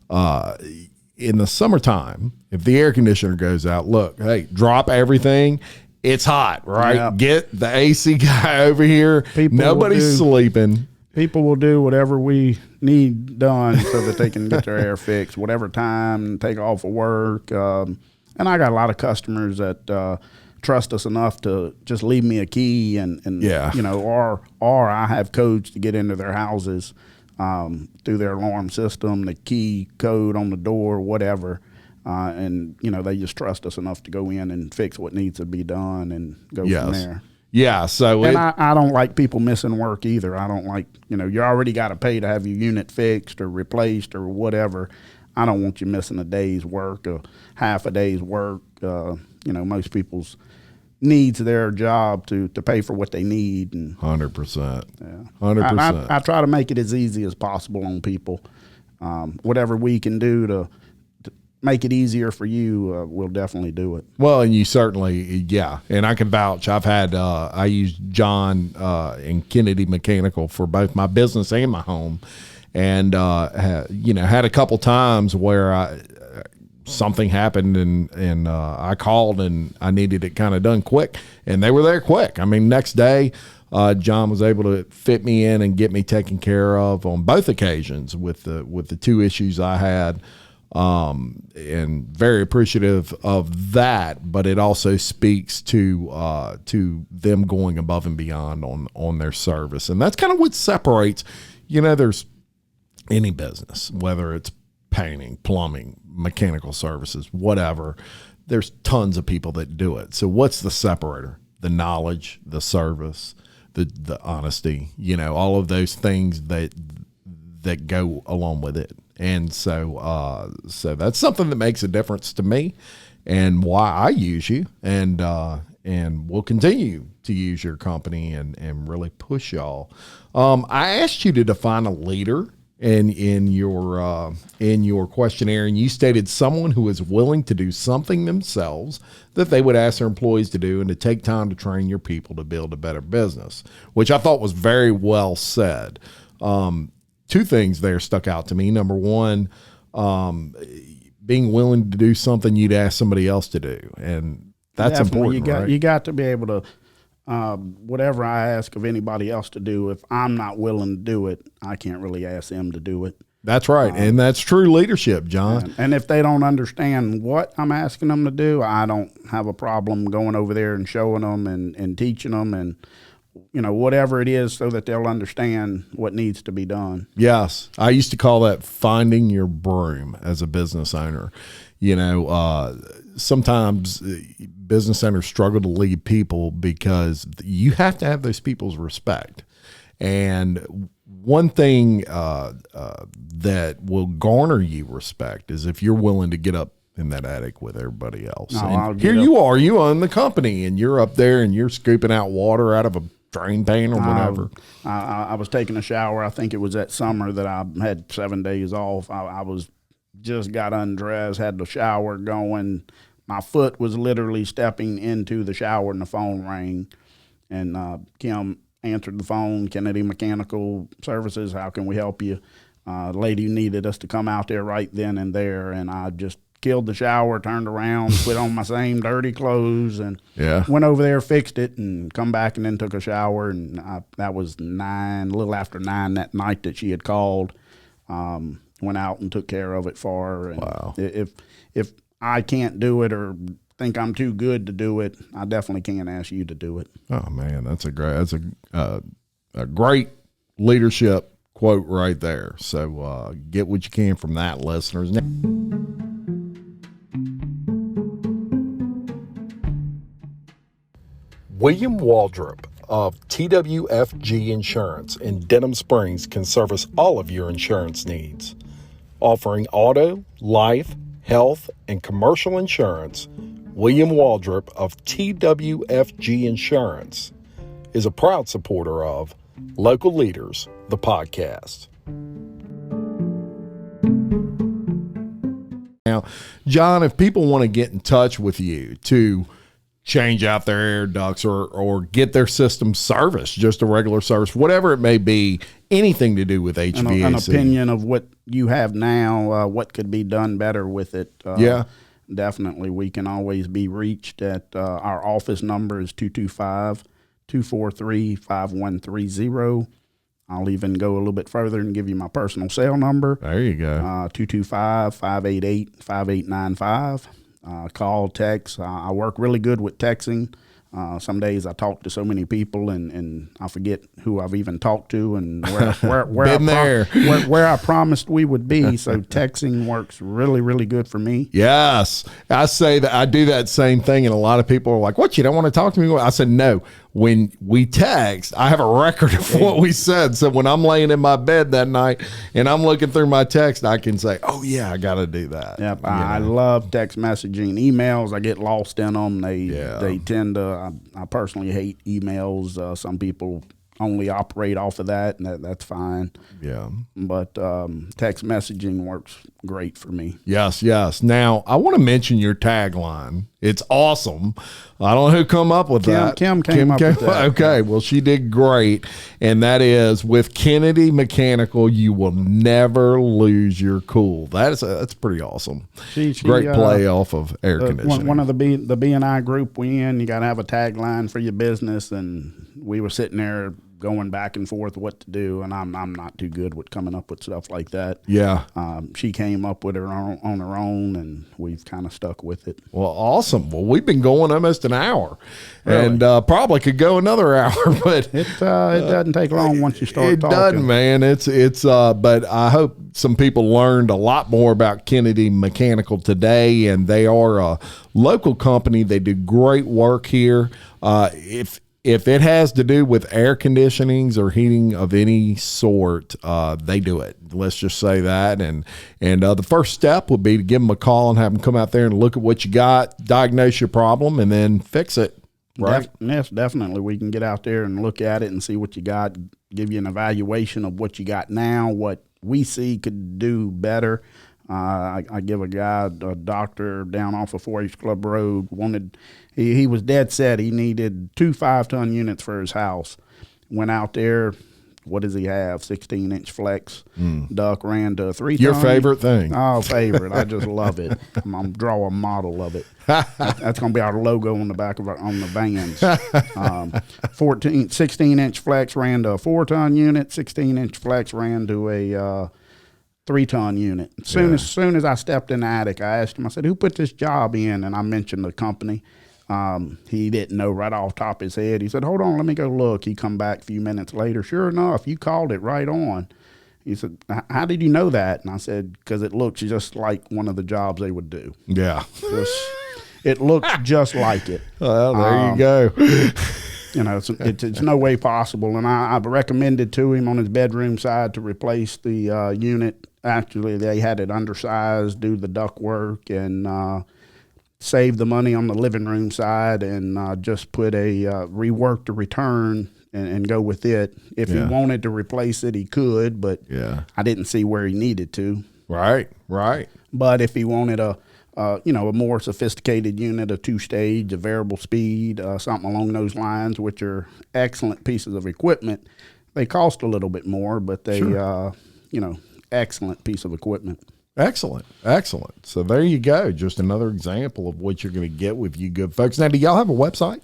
in the summertime, if the air conditioner goes out, look, hey, drop everything. It's hot, right? Yeah. Get the AC guy over here. Nobody's sleeping. People will do whatever we need done so that they can get their air fixed, whatever time, take off of work. And I got a lot of customers that trust us enough to just leave me a key or I have codes to get into their houses through their alarm system, the key code on the door, whatever. And they just trust us enough to go in and fix what needs to be done and go from there. Yeah. So, I don't like people missing work either. I don't like, you already got to pay to have your unit fixed or replaced or whatever. I don't want you missing a day's work or half a day's work. Most people's needs their job to pay for what they need. And 100%. Yeah. 100%. I try to make it as easy as possible on people. Whatever we can do to make it easier for you, we'll definitely do it. Well, and you certainly, and I can vouch. I've had, I use John and Kennedy Mechanical for both my business and my home. And, had a couple times where something happened and I called and I needed it kind of done quick, and they were there quick. I mean, next day, John was able to fit me in and get me taken care of on both occasions with the two issues I had. And very appreciative of that, but it also speaks to them going above and beyond on their service. And that's kind of what separates, there's any business, whether it's painting, plumbing, mechanical services, whatever, there's tons of people that do it. So what's the separator? The knowledge, the service, the honesty, all of those things that go along with it. And so that's something that makes a difference to me and why I use you and will continue to use your company and really push y'all. I asked you to define a leader in your questionnaire, and you stated someone who is willing to do something themselves that they would ask their employees to do and to take time to train your people to build a better business, which I thought was very well said. Two things there stuck out to me. Number one, being willing to do something you'd ask somebody else to do. And that's definitely important, right? You got to be able to, whatever I ask of anybody else to do, if I'm not willing to do it, I can't really ask them to do it. That's right. And that's true leadership, John. And if they don't understand what I'm asking them to do, I don't have a problem going over there and showing them and teaching them and, whatever it is so that they'll understand what needs to be done. Yes. I used to call that finding your broom as a business owner. Sometimes business owners struggle to lead people because you have to have those people's respect. And one thing that will garner you respect is if you're willing to get up in that attic with everybody else. Here you own the company, and you're up there and you're scooping out water out of a drain pan or whatever. I was taking a shower. I think it was that summer that I had 7 days off. I was just got undressed, had the shower going. My foot was literally stepping into the shower and the phone rang. And Kim answered the phone, Kennedy Mechanical Services, how can we help you? The lady needed us to come out there right then and there. And I just killed the shower, turned around, put on my same dirty clothes, and went over there, fixed it, and come back and then took a shower. And that was a little after 9 that night that she had called. Went out and took care of it for her. And wow. If I can't do it or think I'm too good to do it, I definitely can't ask you to do it. Oh man, that's a great leadership quote right there. So get what you can from that, listeners. William Waldrop of TWFG Insurance in Denim Springs can service all of your insurance needs. Offering auto, life, health, and commercial insurance, William Waldrop of TWFG Insurance is a proud supporter of Local Leaders, the podcast. Now, John, if people want to get in touch with you to change out their air ducts or get their system serviced, just a regular service, whatever it may be, anything to do with HVAC. An opinion of what you have now, what could be done better with it. Definitely. We can always be reached at our office number is 225-243-5130. I'll even go a little bit further and give you my personal cell number. There you go. 225-588-5895. Call, text. I work really good with texting. Some days I talk to so many people and I forget who I've even talked to and where I promised we would be. So texting works really, really good for me. Yes. I say that I do that same thing, and a lot of people are like, what, you don't want to talk to me? I said, no. When we text, I have a record of what we said. So when I'm laying in my bed that night and I'm looking through my text, I can say, oh, yeah, I got to do that. Yep, I love text messaging. Emails, I get lost in them. They tend to, I personally hate emails. Some people only operate off of that, and that's fine. Yeah. But text messaging works great for me. Yes, yes. Now, I want to mention your tagline. It's awesome. I don't know who come up with that. Kim came up with that. Okay, well, she did great. And that is, with Kennedy Mechanical, you will never lose your cool. That's pretty awesome. She great play off of air conditioning. One of the B&I group we in, you got to have a tagline for your business. And we were sitting there going back and forth what to do, and I'm not too good with coming up with stuff like that. Yeah. She came up with it on her own, and we've kind of stuck with it. Well, awesome. Well, we've been going almost an hour, really? And probably could go another hour, but it doesn't take long once you start talking. It doesn't, man. It's but I hope some people learned a lot more about Kennedy Mechanical today, and they are a local company. They do great work here. If it has to do with air conditionings or heating of any sort, they do it. Let's just say that. And the first step would be to give them a call and have them come out there and look at what you got, diagnose your problem, and then fix it. Right? Yes, definitely. We can get out there and look at it and see what you got, give you an evaluation of what you got now, what we see could do better. I give a guy, a doctor down off of 4H Club Road, he was dead set. He needed 2 5-ton units for his house. Went out there. What does he have? 16-inch flex. Duck ran to 3-ton. Your favorite thing. Oh, favorite. I just love it. I'm going to draw a model of it. That's going to be our logo on the back of on the vans. 16-inch flex ran to a 4-ton unit. 16-inch flex ran to a 3-ton unit. As soon as I stepped in the attic, I asked him, I said, who put this job in? And I mentioned the company. He didn't know right off the top of his head. He said, hold on, let me go look. He come back a few minutes later. Sure enough, you called it right on. He said, how did you know that? And I said, because it looks just like one of the jobs they would do. Yeah. It looks just like it. Well, there you go. You know, it's no way possible. And I've recommended to him on his bedroom side to replace the unit. Actually, they had it undersized, do the duct work, and save the money on the living room side, and just put a rework the return and go with it. If he wanted to replace it, he could, but I didn't see where he needed to. Right. But if he wanted a more sophisticated unit, a 2-stage, a variable speed, something along those lines, which are excellent pieces of equipment. They cost a little bit more, but they, excellent piece of equipment. Excellent. So there you go. Just another example of what you're going to get with you good folks. Now, do y'all have a website?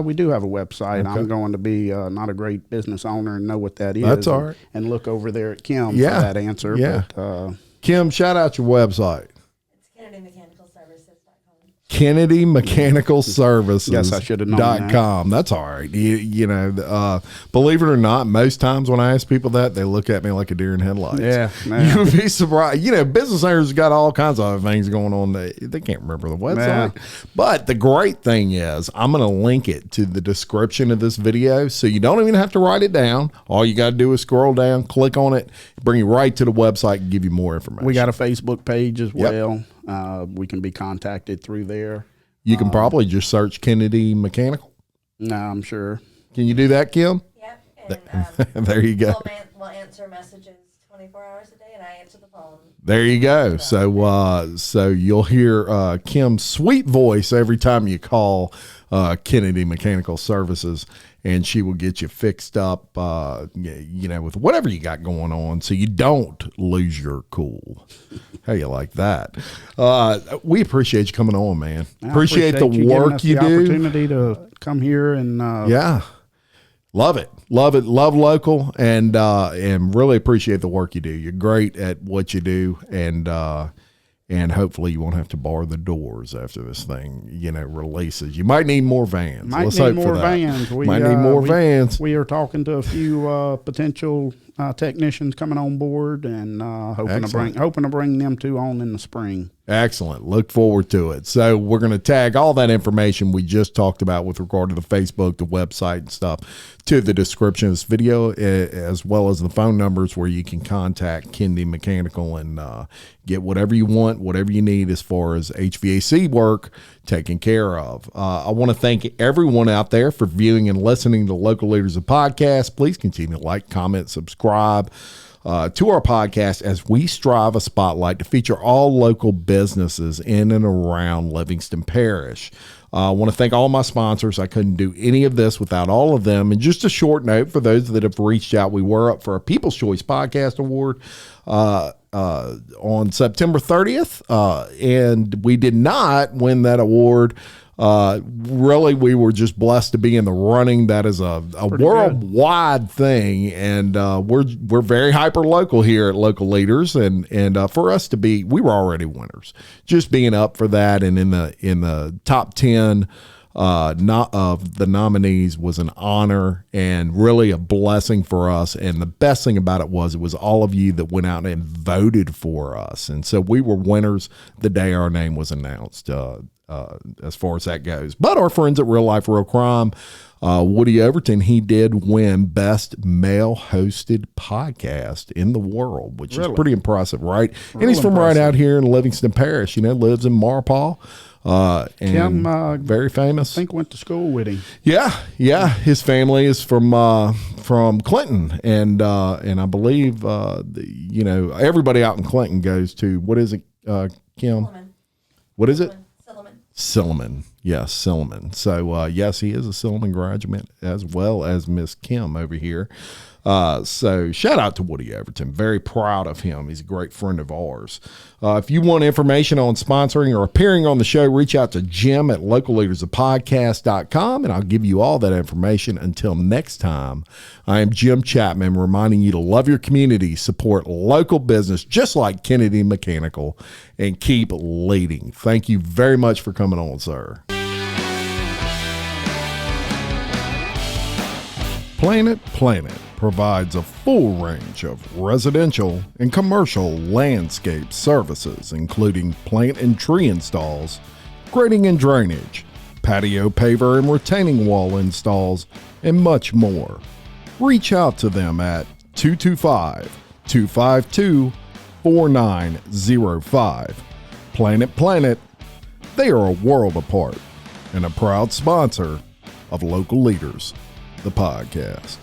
We do have a website. Okay. I'm going to be not a great business owner and know what that is. That's all right. And look over there at Kim for that answer. Yeah. But, Kim, shout out your website. It's KennedyMechanicalServices.com. Kennedy Mechanical Services. Yes, I should have known that. .com. That's all right. Believe it or not, most times when I ask people that, they look at me like a deer in headlights. Yeah, you would be surprised. Business owners got all kinds of other things going on. They can't remember the website. Yeah. But the great thing is, I'm going to link it to the description of this video, so you don't even have to write it down. All you got to do is scroll down, click on it, bring you right to the website, and give you more information. We got a Facebook page as well. We can be contacted through there. You can probably just search Kennedy Mechanical. No, I'm sure. Can you do that, Kim? Yep. And There you go. we'll answer messages 24 hours a day, and I answer the phone. There you go. So you'll hear Kim's sweet voice every time you call Kennedy Mechanical Services, and she will get you fixed up, with whatever you got going on, so you don't lose your cool. How you like that? We appreciate you coming on, man. Appreciate the work you do. Opportunity to come here and love it. Love local, and really appreciate the work you do. You're great at what you do, and hopefully you won't have to bar the doors after this thing, releases. You might need more vans. Let's hope for that. Might need more vans. We are talking to a few potential technicians coming on board, and hoping to bring them two on in the spring. Excellent. Look forward to it. So we're going to tag all that information we just talked about with regard to the Facebook, the website, and stuff to the description of this video, as well as the phone numbers where you can contact Kennedy Mechanical and get whatever you want, whatever you need as far as HVAC work taken care of. I want to thank everyone out there for viewing and listening to Local Leaders of Podcast. Please continue to like, comment, subscribe to our podcast as we strive a spotlight to feature all local businesses in and around Livingston Parish. I want to thank all my sponsors. I couldn't do any of this without all of them. And just a short note for those that have reached out, we were up for a People's Choice Podcast Award on September 30th, and we did not win that award. Really, we were just blessed to be in the running. That is a worldwide thing, and we're very hyper local here at Local Leaders, and for us to be, we were already winners. Just being up for that and in the top 10 not of the nominees was an honor and really a blessing for us. And the best thing about it was all of you that went out and voted for us, and so we were winners the day our name was announced. As far as that goes. But our friends at Real Life Real Crime, Woody Overton, he did win Best Male Hosted Podcast in the world, which is pretty impressive, right? And he's from right out here in Livingston Parish, lives in Marpaw. And Kim, very famous. I think went to school with him. Yeah. His family is from Clinton, and I believe everybody out in Clinton goes to, what is it, Kim? Silliman. What is it? Silliman. Yes, Silliman. So, yes, he is a Silliman graduate, as well as Miss Kim over here. So shout out to Woody Overton. Very proud of him. He's a great friend of ours. If you want information on sponsoring or appearing on the show, reach out to Jim at localleadersofpodcast.com, and I'll give you all that information. Until next time, I am Jim Chapman, reminding you to love your community, support local business, just like Kennedy Mechanical, and keep leading. Thank you very much for coming on, sir. Planet provides a full range of residential and commercial landscape services, including plant and tree installs, grading and drainage, patio paver and retaining wall installs, and much more. Reach out to them at 225-252-4905. Planet, they are a world apart and a proud sponsor of Local Leaders, the podcast.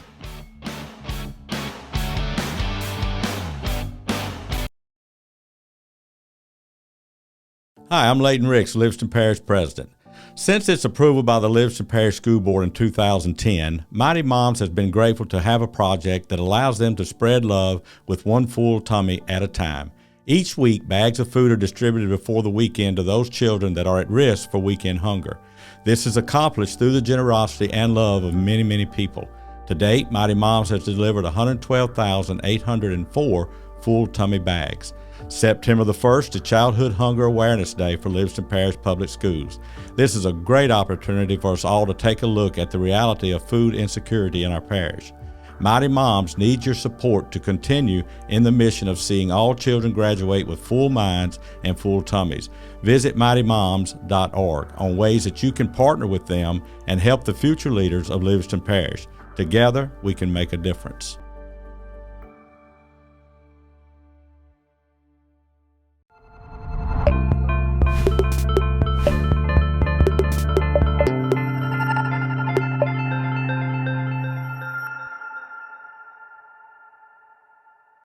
Hi, I'm Leighton Ricks, Livingston Parish President. Since its approval by the Livingston Parish School Board in 2010, Mighty Moms has been grateful to have a project that allows them to spread love with one full tummy at a time. Each week, bags of food are distributed before the weekend to those children that are at risk for weekend hunger. This is accomplished through the generosity and love of many, many people. To date, Mighty Moms has delivered 112,804 full tummy bags. September the 1st is Childhood Hunger Awareness Day for Livingston Parish Public Schools. This is a great opportunity for us all to take a look at the reality of food insecurity in our parish. Mighty Moms needs your support to continue in the mission of seeing all children graduate with full minds and full tummies. Visit mightymoms.org on ways that you can partner with them and help the future leaders of Livingston Parish. Together, we can make a difference.